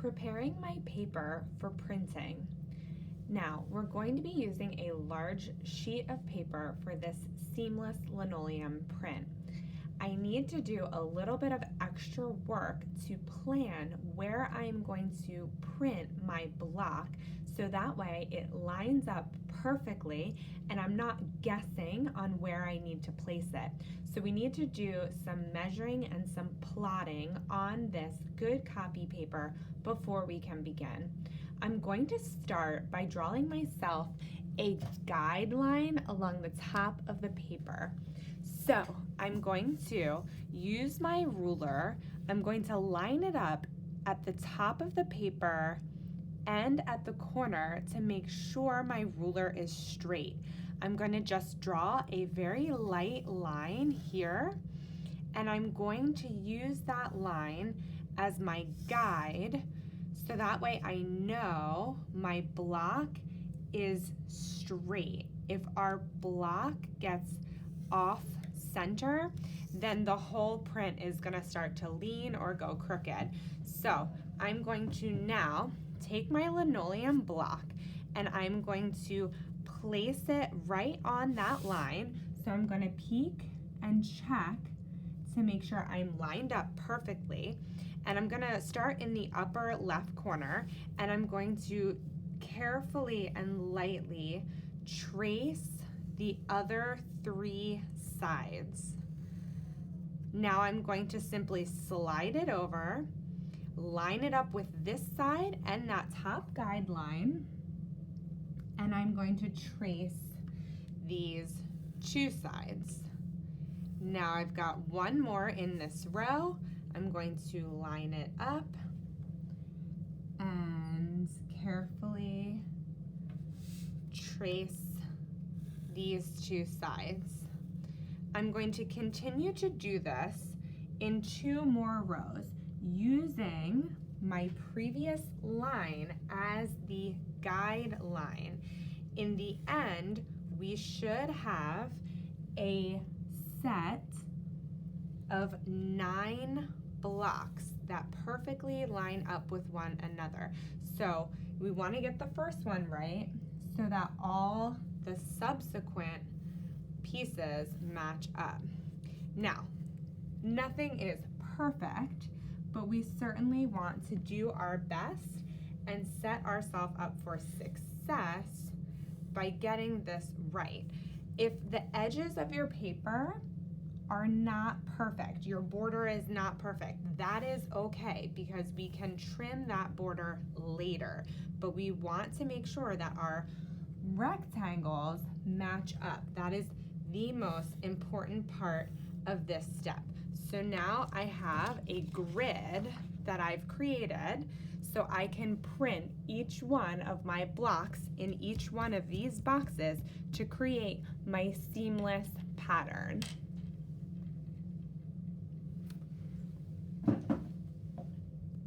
Preparing my paper for printing. Now, we're going to be using a large sheet of paper for this seamless linoleum print. I need to do a little bit of extra work to plan where I'm going to print my block so that way it lines up perfectly and I'm not guessing on where I need to place it. So we need to do some measuring and some plotting on this good copy paper before we can begin. I'm going to start by drawing myself a guideline along the top of the paper. So I'm going to use my ruler. I'm going to line it up at the top of the paper and at the corner to make sure my ruler is straight. I'm going to just draw a very light line here, and I'm going to use that line as my guide so that way I know my block is straight. If our block gets off center, then the whole print is going to start to lean or go crooked. So I'm going to now take my linoleum block and I'm going to place it right on that line. So I'm going to peek and check to make sure I'm lined up perfectly. And I'm going to start in the upper left corner and I'm going to carefully and lightly trace the other three sides. Now I'm going to simply slide it over, line it up with this side and that top guideline, and I'm going to trace these two sides. Now I've got one more in this row. I'm going to line it up and carefully trace these two sides. I'm going to continue to do this in 2 more rows using my previous line as the guideline. In the end, we should have a set of 9 blocks that perfectly line up with one another. So we want to get the first one right so that all the subsequent pieces match up. Now, nothing is perfect, but we certainly want to do our best and set ourselves up for success by getting this right. If the edges of your paper are not perfect, your border is not perfect, that is okay because we can trim that border later. But we want to make sure that our rectangles match up. That is the most important part of this step. So now I have a grid that I've created so I can print each one of my blocks in each one of these boxes to create my seamless pattern.